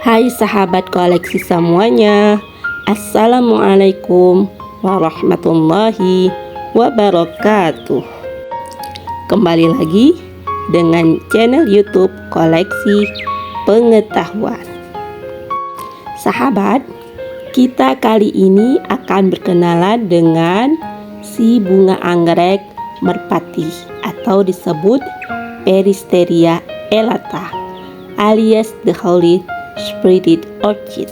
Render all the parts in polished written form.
Hai sahabat koleksi semuanya, Assalamualaikum warahmatullahi wabarakatuh. Kembali lagi dengan channel YouTube Koleksi Pengetahuan. Sahabat, kita kali ini akan berkenalan dengan si bunga anggrek merpati atau disebut Peristeria elata alias the Holy Spirit Orchid.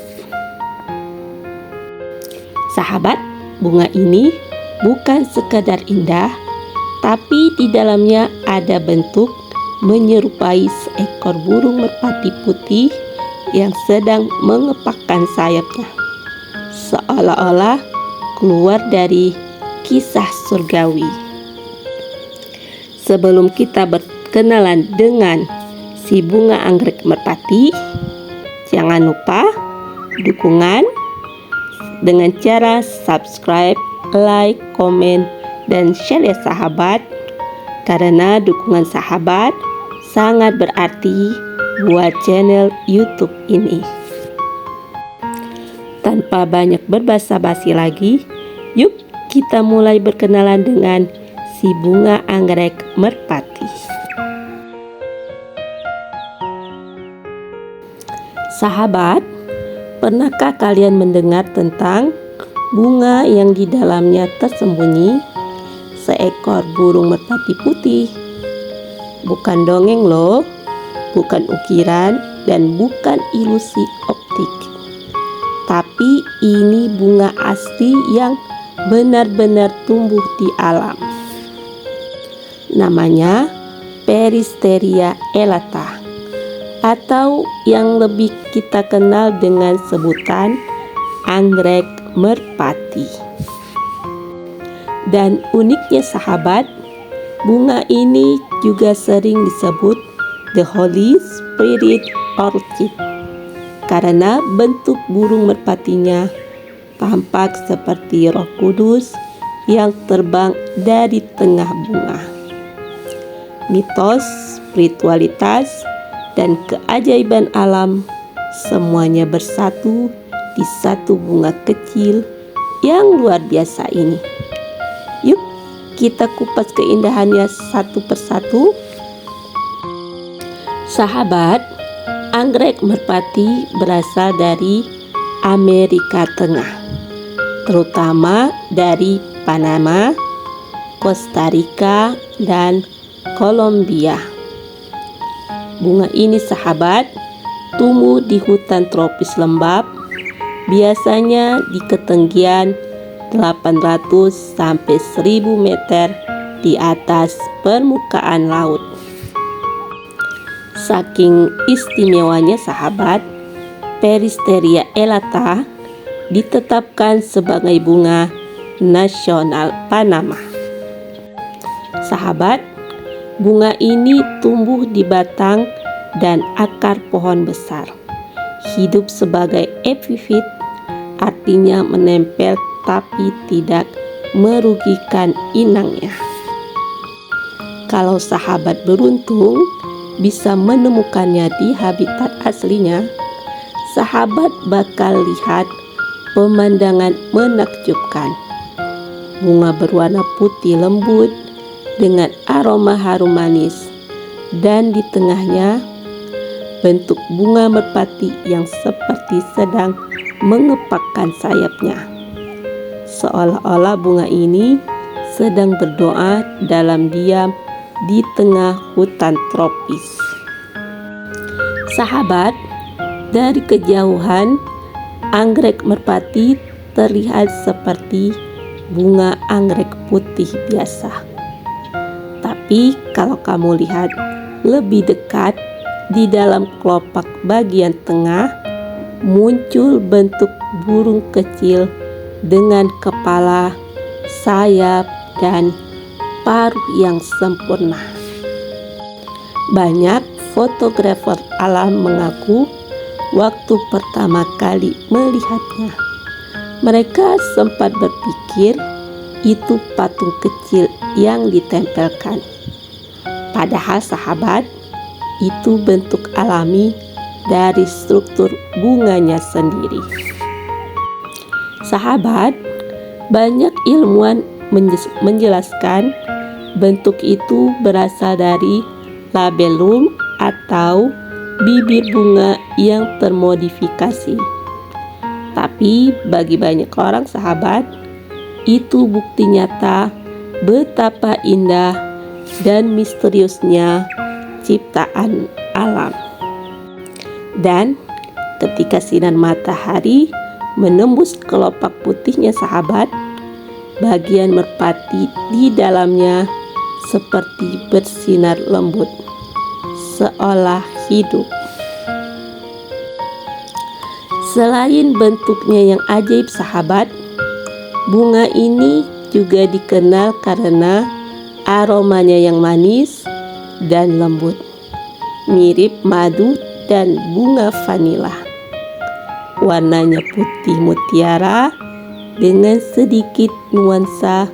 Sahabat, bunga ini bukan sekadar indah, tapi di dalamnya ada bentuk menyerupai seekor burung merpati putih yang sedang mengepakkan sayapnya, seolah-olah keluar dari kisah surgawi. Sebelum kita berkenalan dengan si bunga anggrek merpati, jangan lupa dukungan dengan cara subscribe, like, komen, dan share ya sahabat. Karena dukungan sahabat sangat berarti buat channel YouTube ini. Tanpa banyak berbasa-basi lagi, yuk kita mulai berkenalan dengan si bunga anggrek merpati. Sahabat, pernahkah kalian mendengar tentang bunga yang di dalamnya tersembunyi seekor burung merpati putih? Bukan dongeng loh, bukan ukiran dan bukan ilusi optik. Tapi ini bunga asli yang benar-benar tumbuh di alam. Namanya Peristeria elata, atau yang lebih kita kenal dengan sebutan anggrek merpati. Dan uniknya sahabat, bunga ini juga sering disebut the Holy Spirit Orchid karena bentuk burung merpatinya tampak seperti Roh Kudus yang terbang dari tengah bunga. Mitos, spiritualitas, dan keajaiban alam semuanya bersatu di satu bunga kecil yang luar biasa ini. Yuk kita kupas keindahannya satu persatu. Sahabat, anggrek merpati berasal dari Amerika Tengah, terutama dari Panama, Costa Rica, dan Kolombia. Bunga ini sahabat tumbuh di hutan tropis lembab, biasanya di ketinggian 800 sampai 1000 meter di atas permukaan laut. Saking istimewanya sahabat, Peristeria elata ditetapkan sebagai bunga nasional Panama. Sahabat, bunga ini tumbuh di batang dan akar pohon besar. Hidup sebagai epifit, artinya menempel tapi tidak merugikan inangnya. Kalau sahabat beruntung bisa menemukannya di habitat aslinya, sahabat bakal lihat pemandangan menakjubkan. Bunga berwarna putih lembut dengan aroma harum manis, dan di tengahnya bentuk bunga merpati yang seperti sedang mengepakkan sayapnya, seolah-olah bunga ini sedang berdoa dalam diam di tengah hutan tropis. Sahabat, dari kejauhan anggrek merpati terlihat seperti bunga anggrek putih biasa. Tapi kalau kamu lihat lebih dekat, di dalam kelopak bagian tengah muncul bentuk burung kecil dengan kepala, sayap, dan paruh yang sempurna. Banyak fotografer alam mengaku waktu pertama kali melihatnya, mereka sempat berpikir itu patung kecil yang ditempelkan. Padahal sahabat, itu bentuk alami dari struktur bunganya sendiri. Sahabat, banyak ilmuwan menjelaskan bentuk itu berasal dari labellum atau bibir bunga yang termodifikasi. Tapi bagi banyak orang, sahabat, itu bukti nyata betapa indah dan misteriusnya ciptaan alam. Dan ketika sinar matahari menembus kelopak putihnya, sahabat, bagian merpati di dalamnya seperti bersinar lembut, seolah hidup. Selain bentuknya yang ajaib, sahabat, bunga ini juga dikenal karena aromanya yang manis dan lembut, mirip madu dan bunga vanila. Warnanya putih mutiara dengan sedikit nuansa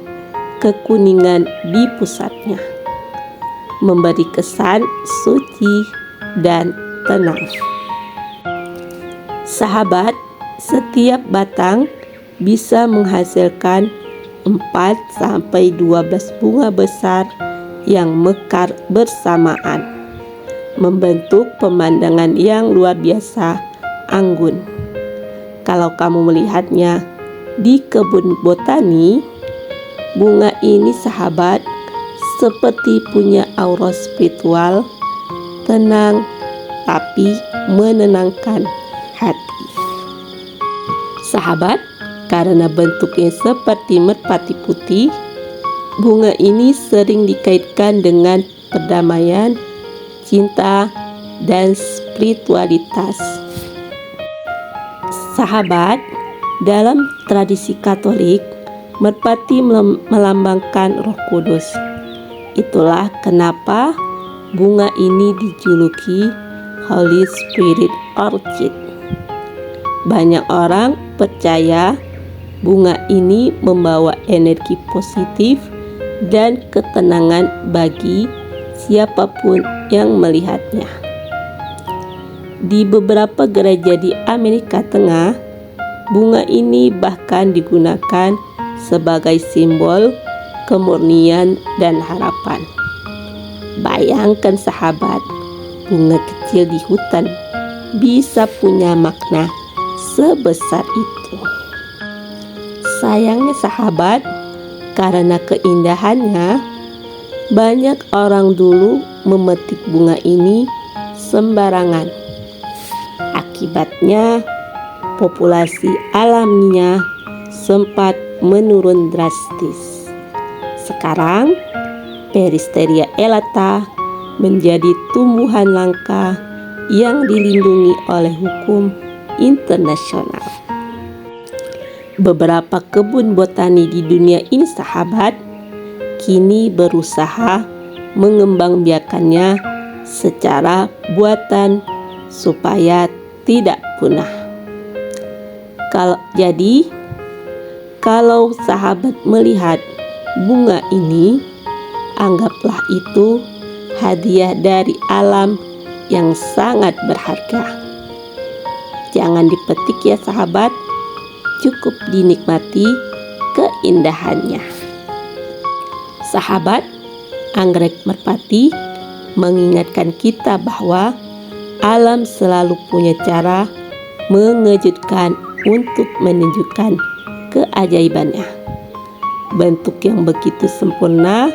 kekuningan di pusatnya, memberi kesan suci dan tenang. Sahabat, setiap batang bisa menghasilkan 4-12 bunga besar yang mekar bersamaan, membentuk pemandangan yang luar biasa anggun. Kalau kamu melihatnya di kebun botani, bunga ini, sahabat, seperti punya aura spiritual, tenang tapi menenangkan hati. Sahabat, karena bentuknya seperti merpati putih, bunga ini sering dikaitkan dengan perdamaian, cinta, dan spiritualitas. Sahabat, dalam tradisi Katolik, merpati melambangkan Roh Kudus. Itulah kenapa bunga ini dijuluki Holy Spirit Orchid. Banyak orang percaya bunga ini membawa energi positif dan ketenangan bagi siapapun yang melihatnya. Di beberapa gereja di Amerika Tengah, bunga ini bahkan digunakan sebagai simbol kemurnian dan harapan. Bayangkan, sahabat, bunga kecil di hutan bisa punya makna sebesar itu. Sayangnya, sahabat, karena keindahannya, banyak orang dulu memetik bunga ini sembarangan. Akibatnya, populasi alaminya sempat menurun drastis. Sekarang, Peristeria elata menjadi tumbuhan langka yang dilindungi oleh hukum internasional. Beberapa kebun botani di dunia ini, sahabat, kini berusaha mengembangbiakannya secara buatan supaya tidak punah. Kalau sahabat melihat bunga ini, anggaplah itu hadiah dari alam yang sangat berharga. Jangan dipetik ya, sahabat, cukup dinikmati keindahannya. Sahabat, anggrek merpati mengingatkan kita bahwa alam selalu punya cara mengejutkan untuk menunjukkan keajaibannya. Bentuk yang begitu sempurna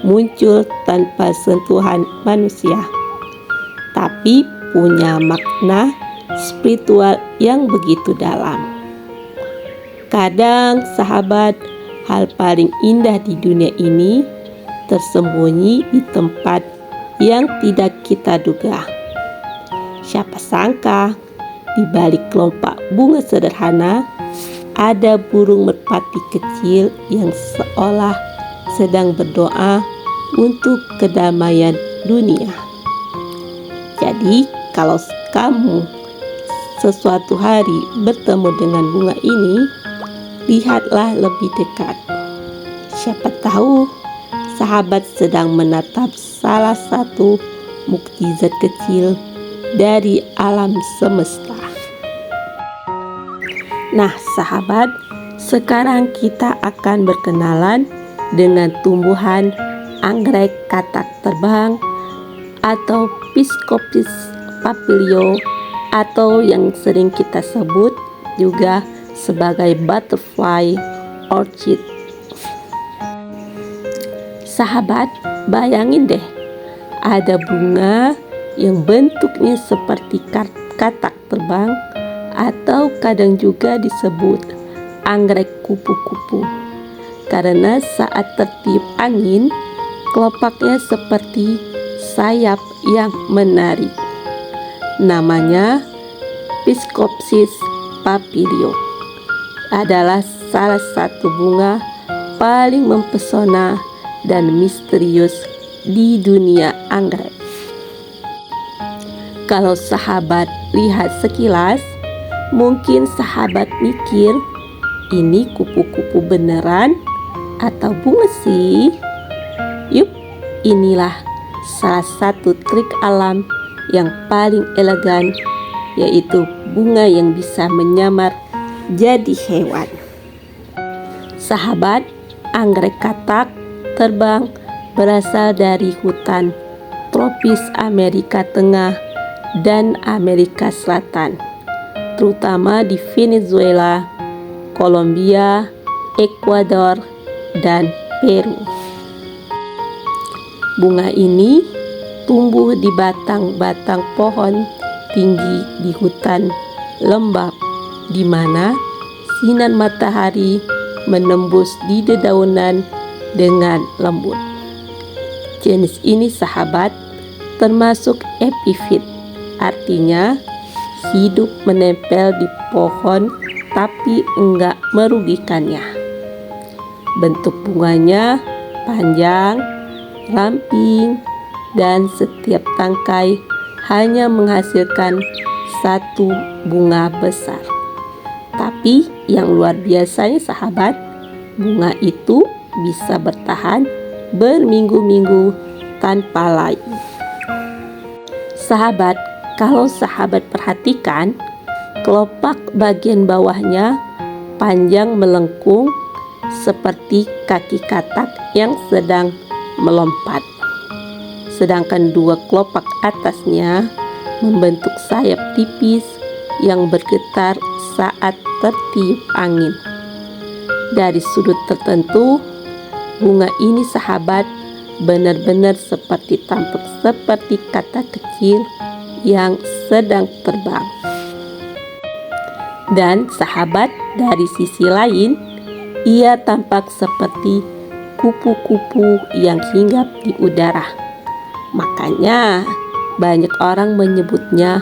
muncul tanpa sentuhan manusia, tapi punya makna spiritual yang begitu dalam. Kadang, sahabat, hal paling indah di dunia ini tersembunyi di tempat yang tidak kita duga. Siapa sangka di balik kelopak bunga sederhana ada burung merpati kecil yang seolah sedang berdoa untuk kedamaian dunia. Jadi, kalau kamu sesuatu hari bertemu dengan bunga ini, lihatlah lebih dekat. Siapa tahu sahabat sedang menatap salah satu mukjizat kecil dari alam semesta. Nah, sahabat, sekarang kita akan berkenalan dengan tumbuhan anggrek katak terbang atau Piscopsis papilio, atau yang sering kita sebut juga sebagai butterfly orchid. Sahabat, bayangin deh, ada bunga yang bentuknya seperti katak terbang atau kadang juga disebut anggrek kupu-kupu, karena saat tertiup angin, kelopaknya seperti sayap yang menarik. Namanya Piscopsis papilio, adalah salah satu bunga paling mempesona dan misterius di dunia anggrek. Kalau sahabat lihat sekilas, mungkin sahabat mikir, ini kupu-kupu beneran atau bunga sih? Yuk, inilah salah satu trik alam yang paling elegan, yaitu bunga yang bisa menyamar jadi hewan. Sahabat, anggrek katak terbang berasal dari hutan tropis Amerika Tengah dan Amerika Selatan, terutama di Venezuela, Kolombia, Ekuador, dan Peru. Bunga ini tumbuh di batang-batang pohon tinggi di hutan lembab, di mana sinar matahari menembus di dedaunan dengan lembut. Jenis ini, sahabat, termasuk epifit, artinya hidup menempel di pohon tapi enggak merugikannya. Bentuk bunganya panjang, ramping, dan setiap tangkai hanya menghasilkan satu bunga besar. Tapi yang luar biasanya, sahabat, bunga itu bisa bertahan berminggu-minggu tanpa layu. Sahabat, kalau sahabat perhatikan, kelopak bagian bawahnya panjang melengkung seperti kaki katak yang sedang melompat. Sedangkan dua kelopak atasnya membentuk sayap tipis yang bergetar saat tertiup angin. Dari sudut tertentu, bunga ini, sahabat, benar-benar tampak seperti katak kecil yang sedang terbang. Dan sahabat, dari sisi lain, ia tampak seperti kupu-kupu yang hinggap di udara. Makanya banyak orang menyebutnya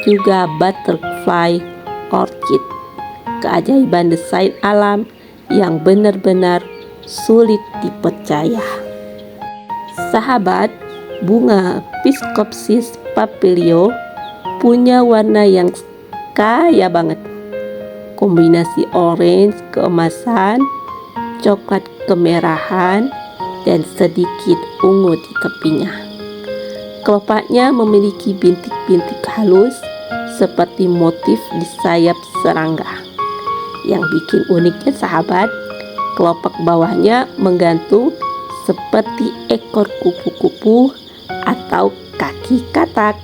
juga butterfly orchid, keajaiban desain alam yang benar-benar sulit dipercaya. Sahabat, bunga Piscopsis papilio punya warna yang kaya banget. Kombinasi orange keemasan, coklat kemerahan, dan sedikit ungu di tepinya. Kelopaknya memiliki bintik-bintik halus seperti motif di sayap serangga. Yang bikin uniknya, sahabat, kelopak bawahnya menggantung seperti ekor kupu-kupu atau kaki katak.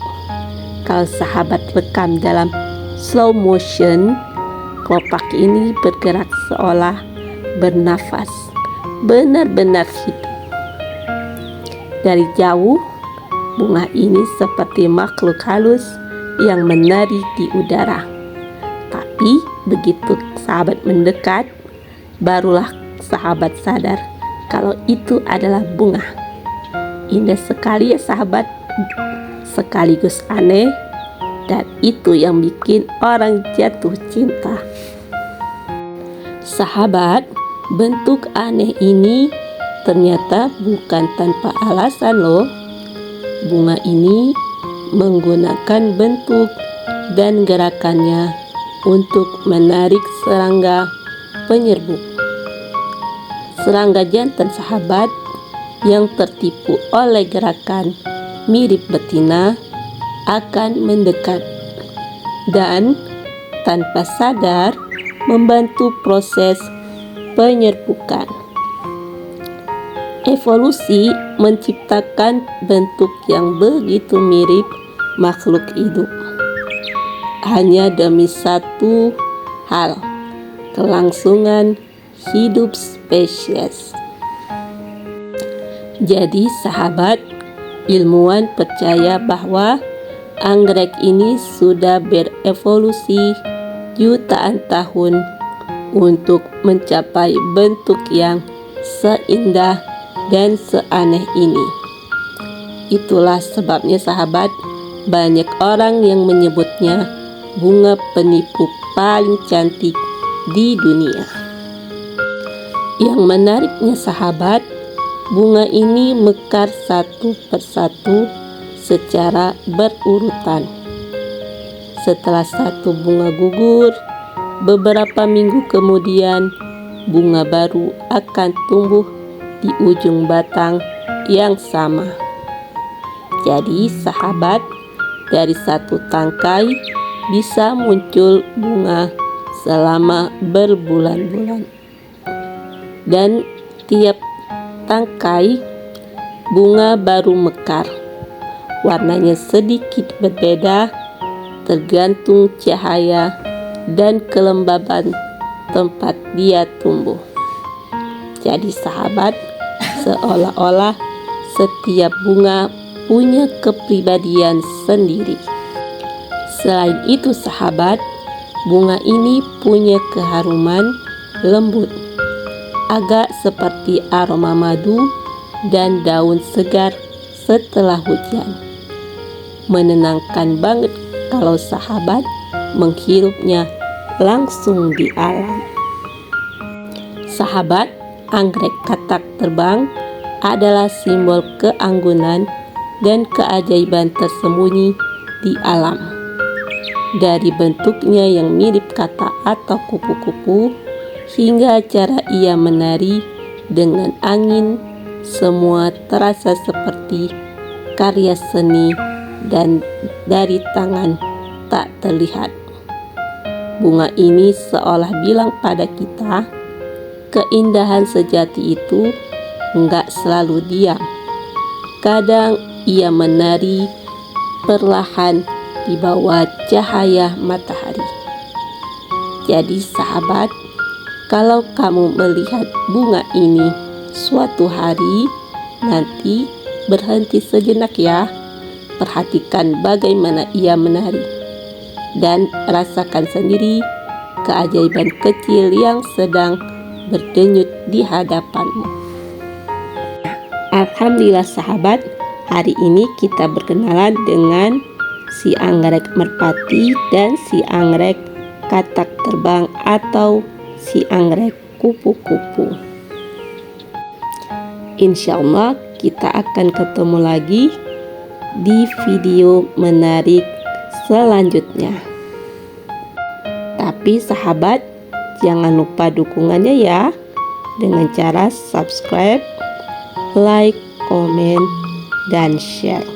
Kalau sahabat rekam dalam slow motion, kelopak ini bergerak seolah bernafas, benar-benar hidup. Dari jauh, bunga ini seperti makhluk halus yang menari di udara. Tapi begitu sahabat mendekat, barulah sahabat sadar kalau itu adalah bunga. Indah sekali ya sahabat, sekaligus aneh, dan itu yang bikin orang jatuh cinta. Sahabat, bentuk aneh ini ternyata bukan tanpa alasan loh. Bunga ini menggunakan bentuk dan gerakannya untuk menarik serangga penyerbuk. Serangga jantan, sahabat, yang tertipu oleh gerakan mirip betina akan mendekat dan tanpa sadar membantu proses penyerbukan. Evolusi menciptakan bentuk yang begitu mirip makhluk hidup hanya demi satu hal, kelangsungan hidup spesies. Jadi sahabat, ilmuwan percaya bahwa anggrek ini sudah berevolusi jutaan tahun untuk mencapai bentuk yang seindah dan seaneh ini. Itulah sebabnya sahabat, banyak orang yang menyebutnya bunga penipu paling cantik di dunia. Yang menariknya sahabat, bunga ini mekar satu persatu secara berurutan. Setelah satu bunga gugur, beberapa minggu kemudian bunga baru akan tumbuh di ujung batang yang sama. Jadi sahabat, dari satu tangkai bisa muncul bunga selama berbulan-bulan. Dan tiap tangkai bunga baru mekar. Warnanya sedikit berbeda tergantung cahaya dan kelembaban tempat dia tumbuh. Jadi sahabat, seolah-olah setiap bunga punya kepribadian sendiri. Selain itu sahabat, bunga ini punya keharuman lembut, agak seperti aroma madu dan daun segar setelah hujan. Menenangkan banget kalau sahabat menghirupnya langsung di alam. Sahabat, anggrek katak terbang adalah simbol keanggunan dan keajaiban tersembunyi di alam. Dari bentuknya yang mirip kata atau kupu-kupu hingga cara ia menari dengan angin, semua terasa seperti karya seni dan dari tangan tak terlihat. Bunga ini seolah bilang pada kita, keindahan sejati itu enggak selalu diam. Kadang ia menari perlahan di bawah cahaya matahari. Jadi sahabat, kalau kamu melihat bunga ini suatu hari nanti, berhenti sejenak ya. Perhatikan bagaimana ia menari dan rasakan sendiri keajaiban kecil yang sedang berdenyut di hadapanmu. Alhamdulillah sahabat, hari ini kita berkenalan dengan si anggrek merpati dan si anggrek katak terbang atau si anggrek kupu-kupu. Insya Allah kita akan ketemu lagi di video menarik selanjutnya. Tapi sahabat, jangan lupa dukungannya ya, dengan cara subscribe, like, komen, dan share.